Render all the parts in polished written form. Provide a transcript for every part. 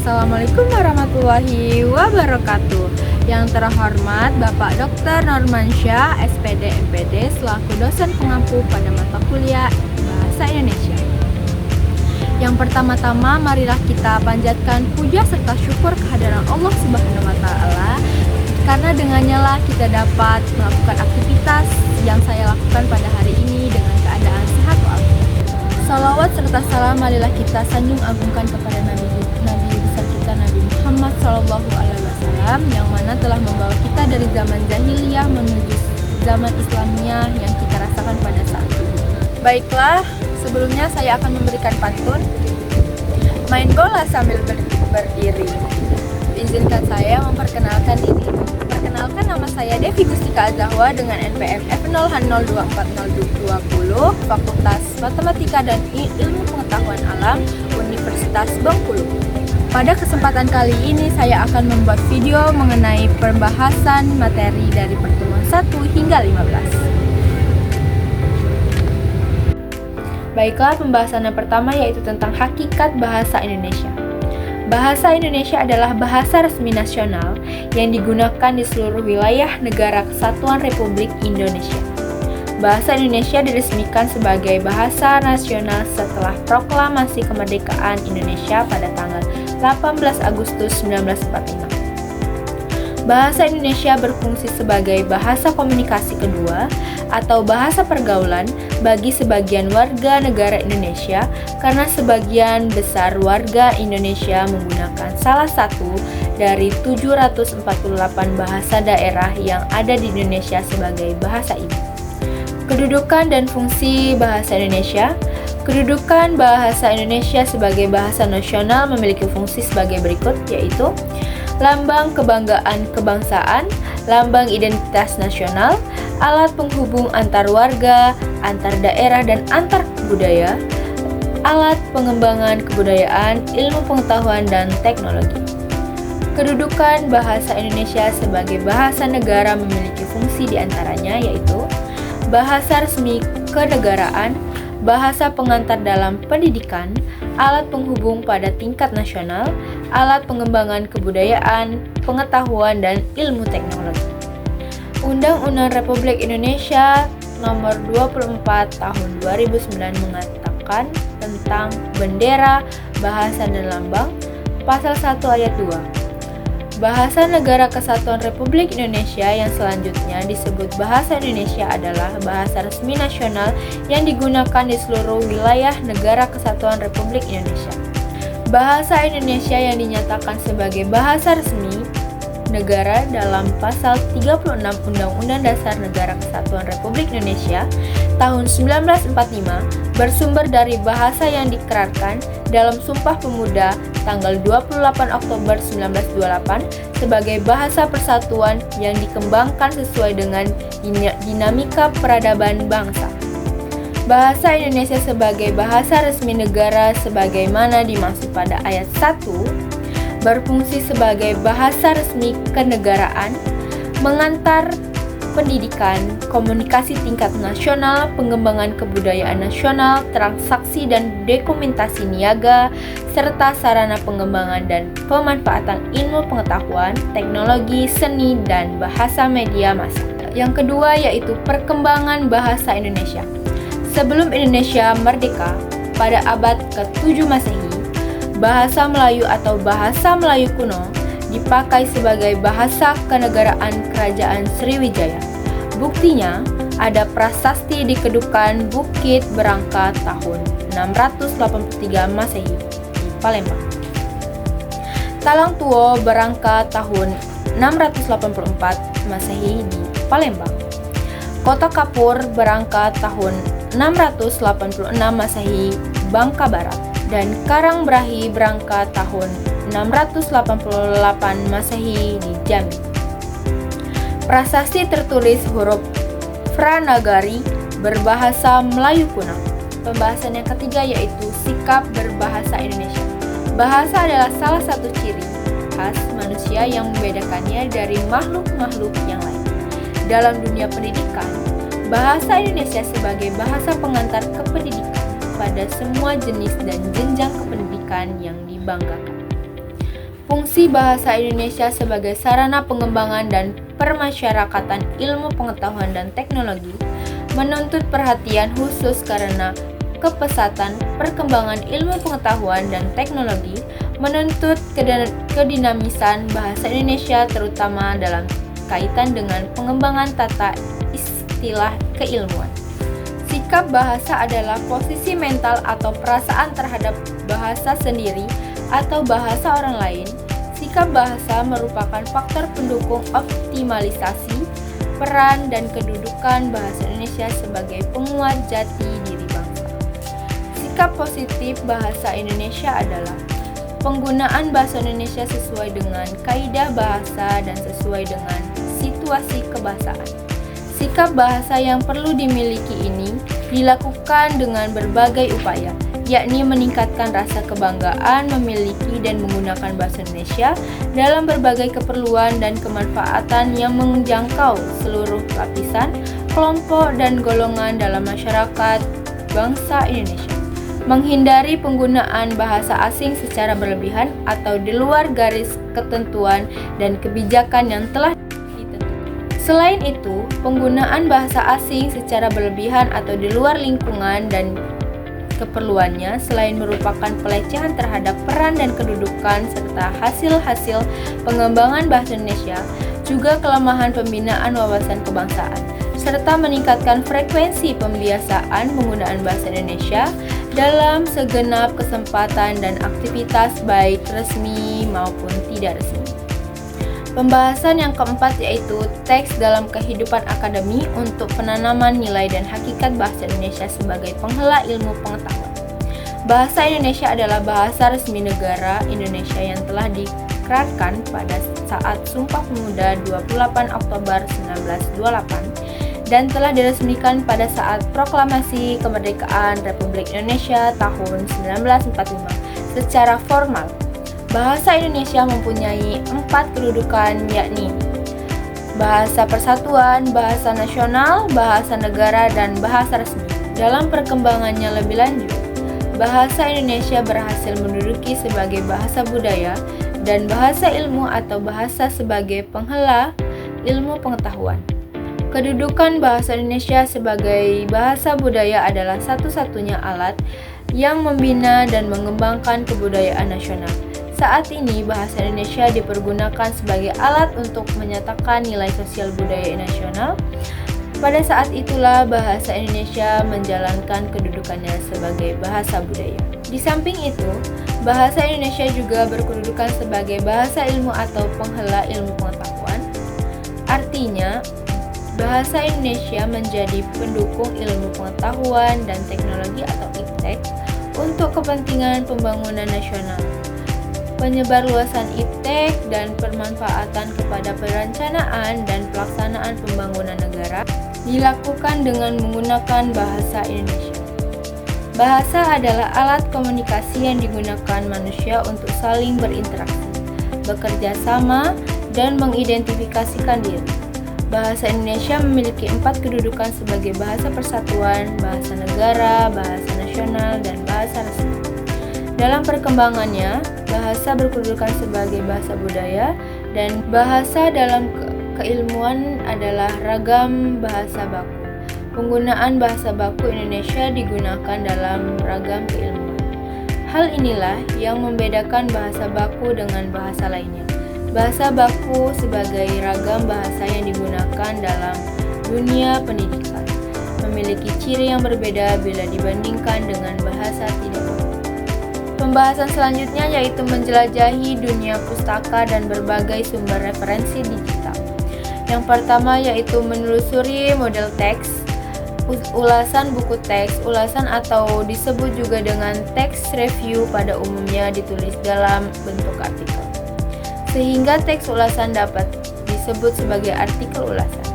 Assalamualaikum warahmatullahi wabarakatuh. Yang terhormat Bapak Dr. Normansyah, SPD MPD, selaku dosen pengampu pada mata kuliah Bahasa Indonesia. Yang pertama-tama, marilah kita panjatkan puja serta syukur kehadiran Allah Subhanahu wa Ta'ala, karena dengannya lah kita dapat melakukan aktivitas yang saya lakukan pada hari ini dengan keadaan sehat walafiat. Salawat serta salam marilah kita sanjung agungkan kepada Nabi besar kita Nabi Muhammad SAW, yang mana telah membawa kita dari zaman jahiliyah menuju zaman Islamiyah yang kita rasakan pada saat ini. Baiklah, sebelumnya saya akan memberikan pantun main bola sambil berdiri. Izinkan saya memperkenalkan diri. Perkenalkan, nama saya Devi Gustika Azahwa dengan NPM F0H024020, Fakultas Matematika dan Ilmu Pengetahuan Alam, Universitas Bengkulu. Pada kesempatan kali ini saya akan membuat video mengenai pembahasan materi dari pertemuan 1 hingga 15. Baiklah, pembahasan yang pertama yaitu tentang hakikat bahasa Indonesia. Bahasa Indonesia adalah bahasa resmi nasional yang digunakan di seluruh wilayah Negara Kesatuan Republik Indonesia. Bahasa Indonesia diresmikan sebagai bahasa nasional setelah Proklamasi Kemerdekaan Indonesia pada tanggal 18 Agustus 1945. Bahasa Indonesia berfungsi sebagai bahasa komunikasi kedua atau bahasa pergaulan bagi sebagian warga negara Indonesia, karena sebagian besar warga Indonesia menggunakan salah satu dari 748 bahasa daerah yang ada di Indonesia sebagai bahasa ibu. Kedudukan dan fungsi bahasa Indonesia. Kedudukan bahasa Indonesia sebagai bahasa nasional memiliki fungsi sebagai berikut, yaitu lambang kebanggaan kebangsaan, lambang identitas nasional, alat penghubung antar warga, antar daerah dan antar budaya, alat pengembangan kebudayaan, ilmu pengetahuan dan teknologi. Kedudukan bahasa Indonesia sebagai bahasa negara memiliki fungsi diantaranya, yaitu bahasa resmi kenegaraan, bahasa pengantar dalam pendidikan, alat penghubung pada tingkat nasional, alat pengembangan kebudayaan, pengetahuan, dan ilmu teknologi. Undang-Undang Republik Indonesia Nomor 24 Tahun 2009 mengatakan tentang bendera, bahasa, dan lambang. Pasal 1 ayat 2. Bahasa Negara Kesatuan Republik Indonesia yang selanjutnya disebut Bahasa Indonesia adalah bahasa resmi nasional yang digunakan di seluruh wilayah Negara Kesatuan Republik Indonesia. Bahasa Indonesia yang dinyatakan sebagai bahasa resmi negara dalam pasal 36 Undang-Undang Dasar Negara Kesatuan Republik Indonesia tahun 1945 bersumber dari bahasa yang dikerarkan dalam Sumpah Pemuda tanggal 28 Oktober 1928 sebagai bahasa persatuan yang dikembangkan sesuai dengan dinamika peradaban bangsa. Bahasa Indonesia sebagai bahasa resmi negara sebagaimana dimaksud pada ayat 1 berfungsi sebagai bahasa resmi kenegaraan, mengantar pendidikan, komunikasi tingkat nasional, pengembangan kebudayaan nasional, transaksi dan dokumentasi niaga, serta sarana pengembangan dan pemanfaatan ilmu pengetahuan, teknologi, seni, dan bahasa media massa. Yang kedua yaitu perkembangan bahasa Indonesia. Sebelum Indonesia merdeka, pada abad ke-7 Masehi, bahasa Melayu atau bahasa Melayu kuno dipakai sebagai bahasa kenegaraan Kerajaan Sriwijaya. Buktinya, ada prasasti di Kedukan Bukit Berangka tahun 683 Masehi di Palembang. Talang Tuo Berangka tahun 684 Masehi di Palembang. Kota Kapur Berangka tahun 686 Masehi, Bangka Barat. Dan Karangbrahi Berangka tahun 688 Masehi di Jambi. Prasasti tertulis huruf Pranagari berbahasa Melayu kuno. Pembahasan yang ketiga yaitu sikap berbahasa Indonesia. Bahasa adalah salah satu ciri khas manusia yang membedakannya dari makhluk-makhluk yang lain. Dalam dunia pendidikan, bahasa Indonesia sebagai bahasa pengantar kependidikan pada semua jenis dan jenjang kependidikan yang dibanggakan. Fungsi bahasa Indonesia sebagai sarana pengembangan dan permasyarakatan ilmu pengetahuan dan teknologi menuntut perhatian khusus karena kepesatan perkembangan ilmu pengetahuan dan teknologi menuntut kedinamisan bahasa Indonesia terutama dalam kaitan dengan pengembangan tata istilah keilmuan. Sikap bahasa adalah posisi mental atau perasaan terhadap bahasa sendiri atau bahasa orang lain. Sikap bahasa merupakan faktor pendukung optimalisasi peran dan kedudukan bahasa Indonesia sebagai penguat jati diri bangsa. Sikap positif bahasa Indonesia adalah penggunaan bahasa Indonesia sesuai dengan kaidah bahasa dan sesuai dengan situasi kebahasaan. Sikap bahasa yang perlu dimiliki ini dilakukan dengan berbagai upaya, yakni meningkatkan rasa kebanggaan memiliki dan menggunakan bahasa Indonesia dalam berbagai keperluan dan kemanfaatan yang menjangkau seluruh lapisan, kelompok, dan golongan dalam masyarakat bangsa Indonesia. Menghindari penggunaan bahasa asing secara berlebihan atau di luar garis ketentuan dan kebijakan yang telah ditentukan. Selain itu, penggunaan bahasa asing secara berlebihan atau di luar lingkungan dan keperluannya selain merupakan pelecehan terhadap peran dan kedudukan serta hasil-hasil pengembangan bahasa Indonesia, juga kelemahan pembinaan wawasan kebangsaan, serta meningkatkan frekuensi pembiasaan penggunaan bahasa Indonesia dalam segenap kesempatan dan aktivitas baik resmi maupun tidak resmi. Pembahasan yang keempat yaitu teks dalam kehidupan akademi untuk penanaman nilai dan hakikat bahasa Indonesia sebagai penghela ilmu pengetahuan. Bahasa Indonesia adalah bahasa resmi negara Indonesia yang telah diikrarkan pada saat Sumpah Pemuda 28 Oktober 1928 dan telah diresmikan pada saat Proklamasi Kemerdekaan Republik Indonesia tahun 1945 secara formal. Bahasa Indonesia mempunyai 4 kedudukan, yakni bahasa persatuan, bahasa nasional, bahasa negara, dan bahasa resmi. Dalam perkembangannya lebih lanjut, bahasa Indonesia berhasil menduduki sebagai bahasa budaya dan bahasa ilmu atau bahasa sebagai penghela ilmu pengetahuan. Kedudukan bahasa Indonesia sebagai bahasa budaya adalah satu-satunya alat yang membina dan mengembangkan kebudayaan nasional. Saat ini, bahasa Indonesia dipergunakan sebagai alat untuk menyatakan nilai sosial budaya nasional. Pada saat itulah bahasa Indonesia menjalankan kedudukannya sebagai bahasa budaya. Di samping itu, bahasa Indonesia juga berkedudukan sebagai bahasa ilmu atau penghela ilmu pengetahuan. Artinya, bahasa Indonesia menjadi pendukung ilmu pengetahuan dan teknologi atau iptek untuk kepentingan pembangunan nasional. Penyebarluasan iptek dan permanfaatan kepada perencanaan dan pelaksanaan pembangunan negara dilakukan dengan menggunakan bahasa Indonesia. Bahasa adalah alat komunikasi yang digunakan manusia untuk saling berinteraksi, bekerja sama, dan mengidentifikasikan diri. Bahasa Indonesia memiliki 4 kedudukan sebagai bahasa persatuan, bahasa negara, bahasa nasional, dan bahasa resmi. Dalam perkembangannya, bahasa berkedudukan sebagai bahasa budaya dan bahasa dalam keilmuan adalah ragam bahasa baku. Penggunaan bahasa baku Indonesia digunakan dalam ragam keilmuan. Hal inilah yang membedakan bahasa baku dengan bahasa lainnya. Bahasa baku sebagai ragam bahasa yang digunakan dalam dunia pendidikan memiliki ciri yang berbeda bila dibandingkan dengan bahasa tidak baku. Pembahasan selanjutnya yaitu menjelajahi dunia pustaka dan berbagai sumber referensi digital. Yang pertama yaitu menelusuri model teks, ulasan buku teks, ulasan atau disebut juga dengan teks review pada umumnya ditulis dalam bentuk artikel. Sehingga teks ulasan dapat disebut sebagai artikel ulasan.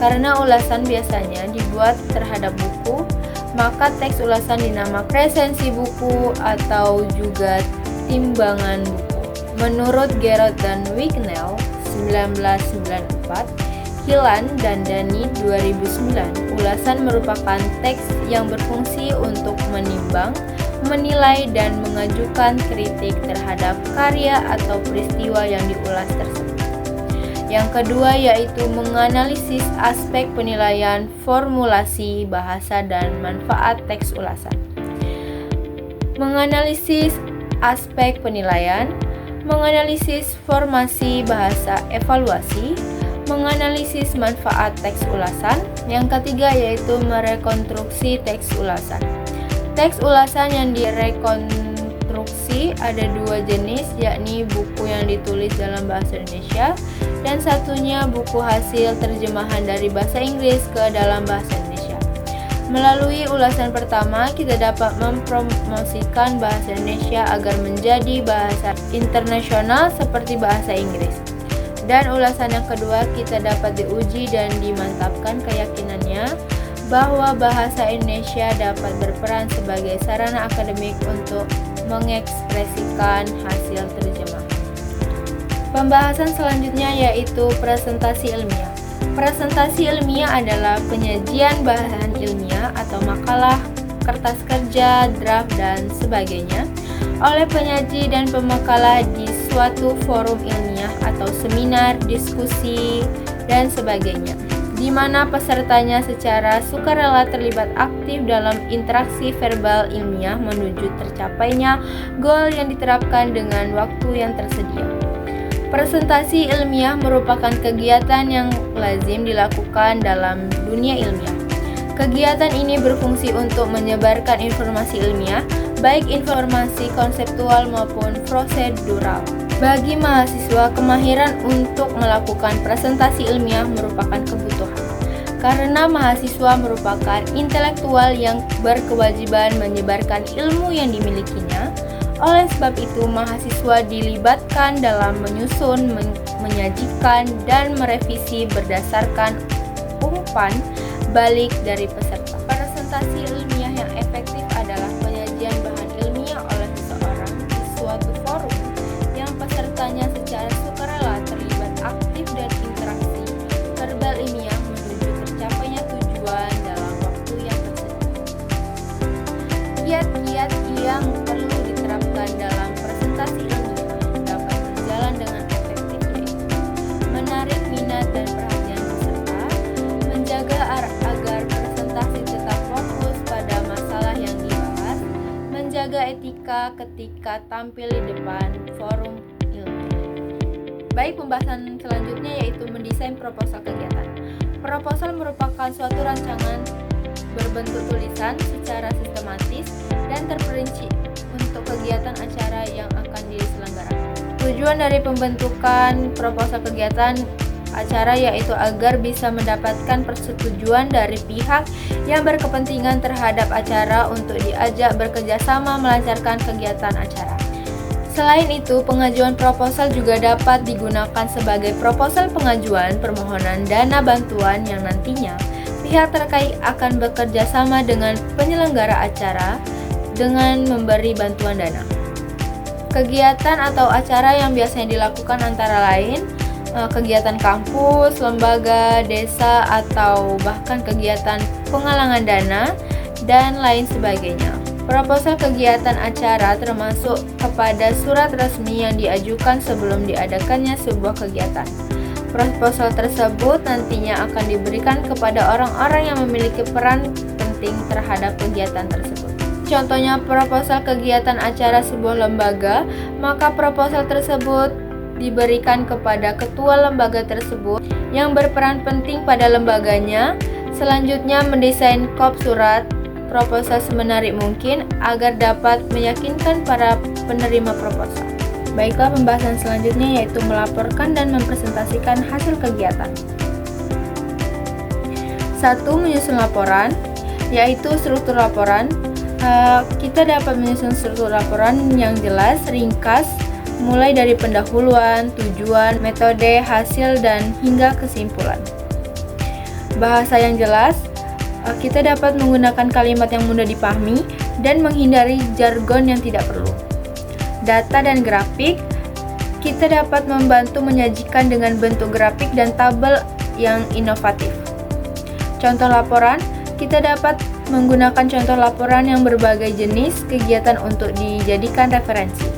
Karena ulasan biasanya dibuat terhadap buku, maka teks ulasan dinamakan resensi buku atau juga timbangan buku. Menurut Gerard dan Wicknell 1994, Kilan dan Dani 2009, ulasan merupakan teks yang berfungsi untuk menimbang, menilai dan mengajukan kritik terhadap karya atau peristiwa yang diulas tersebut. Yang kedua yaitu menganalisis aspek penilaian formulasi bahasa dan manfaat teks ulasan. Menganalisis aspek penilaian, menganalisis formasi bahasa evaluasi, menganalisis manfaat teks ulasan. Yang ketiga yaitu merekonstruksi teks ulasan. Teks ulasan yang direkonstruksi ada dua jenis, yakni buku yang ditulis dalam bahasa Indonesia dan satunya buku hasil terjemahan dari bahasa Inggris ke dalam bahasa Indonesia. Melalui ulasan pertama, kita dapat mempromosikan bahasa Indonesia agar menjadi bahasa internasional seperti bahasa Inggris. Dan ulasan yang kedua, kita dapat diuji dan dimantapkan keyakinannya bahwa bahasa Indonesia dapat berperan sebagai sarana akademik untuk mengekspresikan hasil terjemahan. Pembahasan selanjutnya yaitu presentasi ilmiah. Presentasi ilmiah adalah penyajian bahan ilmiah atau makalah, kertas kerja, draft, dan sebagainya oleh penyaji dan pemakalah di suatu forum ilmiah atau seminar, diskusi, dan sebagainya, di mana pesertanya secara sukarela terlibat aktif dalam interaksi verbal ilmiah menuju tercapainya goal yang diterapkan dengan waktu yang tersedia. Presentasi ilmiah merupakan kegiatan yang lazim dilakukan dalam dunia ilmiah. Kegiatan ini berfungsi untuk menyebarkan informasi ilmiah, baik informasi konseptual maupun prosedural. Bagi mahasiswa, kemahiran untuk melakukan presentasi ilmiah merupakan kebutuhan. Karena mahasiswa merupakan intelektual yang berkewajiban menyebarkan ilmu yang dimilikinya, oleh sebab itu mahasiswa dilibatkan dalam menyusun, menyajikan, dan merevisi berdasarkan umpan balik dari peserta. Presentasi ilmiah yang efektif adalah penyajian bahan ilmiah oleh seseorang di suatu forum yang pesertanya secara sukarela terlibat aktif dan interaksi verbal ilmiah menuju tercapainya tujuan dalam waktu yang tersedia. Kiat-kiat yang perlu diterapkan dalam presentasi ilmiah dapat berjalan dengan efektif, yaitu menarik minat dan perhatian peserta, menjaga agar presentasi tetap fokus pada masalah yang dibahas, menjaga etika ketika tampil di depan forum ilmiah. Baik, pembahasan selanjutnya yaitu mendesain proposal kegiatan. Proposal merupakan suatu rancangan berbentuk tulisan secara sistematis dan terperinci untuk kegiatan acara yang akan diselenggarakan. Tujuan dari pembentukan proposal kegiatan acara yaitu agar bisa mendapatkan persetujuan dari pihak yang berkepentingan terhadap acara untuk diajak bekerjasama melancarkan kegiatan acara. Selain itu, pengajuan proposal juga dapat digunakan sebagai proposal pengajuan permohonan dana bantuan yang nantinya pihak terkait akan bekerja sama dengan penyelenggara acara dengan memberi bantuan dana. Kegiatan atau acara yang biasanya dilakukan antara lain kegiatan kampus, lembaga, desa, atau bahkan kegiatan penggalangan dana, dan lain sebagainya. Proposal kegiatan acara termasuk kepada surat resmi yang diajukan sebelum diadakannya sebuah kegiatan. Proposal tersebut nantinya akan diberikan kepada orang-orang yang memiliki peran penting terhadap kegiatan tersebut. Contohnya proposal kegiatan acara sebuah lembaga, maka proposal tersebut diberikan kepada ketua lembaga tersebut yang berperan penting pada lembaganya. Selanjutnya mendesain kop surat proposal semenarik mungkin agar dapat meyakinkan para penerima proposal. Baiklah, pembahasan selanjutnya yaitu melaporkan dan mempresentasikan hasil kegiatan. 1. Menyusun laporan, yaitu struktur laporan. Kita dapat menyusun struktur laporan yang jelas, ringkas, mulai dari pendahuluan, tujuan, metode, hasil, dan hingga kesimpulan. Bahasa yang jelas, kita dapat menggunakan kalimat yang mudah dipahami dan menghindari jargon yang tidak perlu. Data dan grafik, kita dapat membantu menyajikan dengan bentuk grafik dan tabel yang inovatif. Contoh laporan, kita dapat menggunakan contoh laporan yang berbagai jenis kegiatan untuk dijadikan referensi.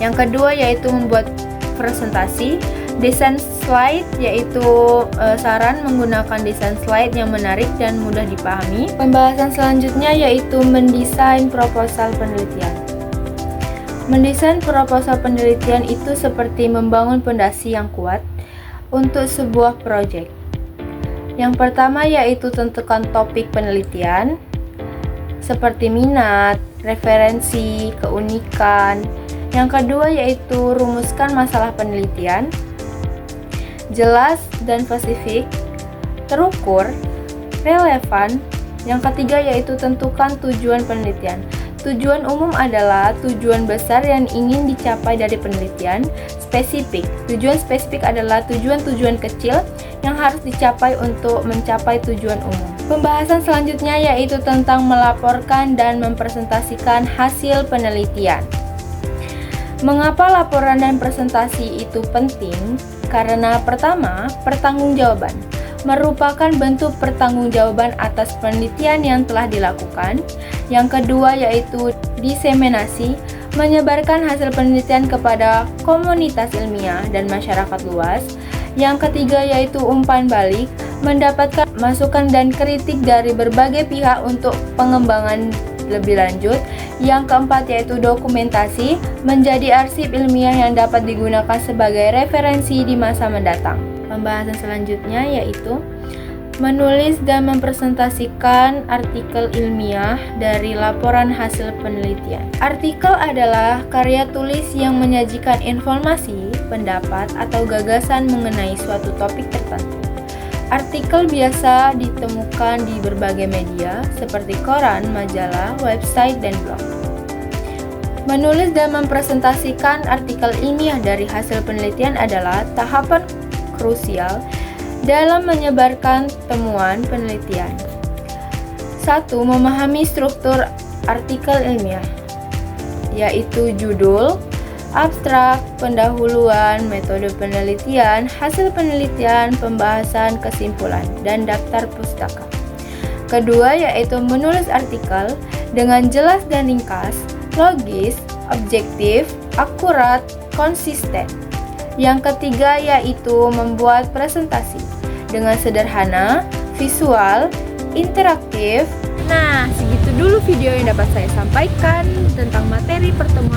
Yang kedua yaitu membuat presentasi. Desain slide yaitu saran menggunakan desain slide yang menarik dan mudah dipahami. Pembahasan selanjutnya yaitu mendesain proposal penelitian. Mendesain proposal penelitian itu seperti membangun fondasi yang kuat untuk sebuah proyek. Yang pertama yaitu tentukan topik penelitian seperti minat, referensi, keunikan. Yang kedua yaitu rumuskan masalah penelitian, jelas dan spesifik, terukur, relevan. Yang ketiga yaitu tentukan tujuan penelitian. Tujuan umum adalah tujuan besar yang ingin dicapai dari penelitian. Spesifik. Tujuan spesifik adalah tujuan-tujuan kecil yang harus dicapai untuk mencapai tujuan umum. Pembahasan selanjutnya yaitu tentang melaporkan dan mempresentasikan hasil penelitian. Mengapa laporan dan presentasi itu penting? Karena pertama, pertanggungjawaban merupakan bentuk pertanggungjawaban atas penelitian yang telah dilakukan. Yang kedua yaitu diseminasi, menyebarkan hasil penelitian kepada komunitas ilmiah dan masyarakat luas. Yang ketiga yaitu umpan balik, mendapatkan masukan dan kritik dari berbagai pihak untuk pengembangan lebih lanjut. Yang keempat yaitu dokumentasi, menjadi arsip ilmiah yang dapat digunakan sebagai referensi di masa mendatang. Pembahasan selanjutnya yaitu menulis dan mempresentasikan artikel ilmiah dari laporan hasil penelitian. Artikel adalah karya tulis yang menyajikan informasi, pendapat, atau gagasan mengenai suatu topik tertentu. Artikel biasa ditemukan di berbagai media seperti koran, majalah, website, dan blog. Menulis dan mempresentasikan artikel ilmiah dari hasil penelitian adalah tahapan krusial dalam menyebarkan temuan penelitian. 1. Memahami struktur artikel ilmiah, yaitu judul, abstrak, pendahuluan, metode penelitian, hasil penelitian, pembahasan, kesimpulan, dan daftar pustaka. Kedua yaitu menulis artikel dengan jelas dan ringkas, logis, objektif, akurat, konsisten. Yang ketiga yaitu membuat presentasi dengan sederhana, visual, interaktif. Nah, segitu dulu video yang dapat saya sampaikan tentang materi pertemuan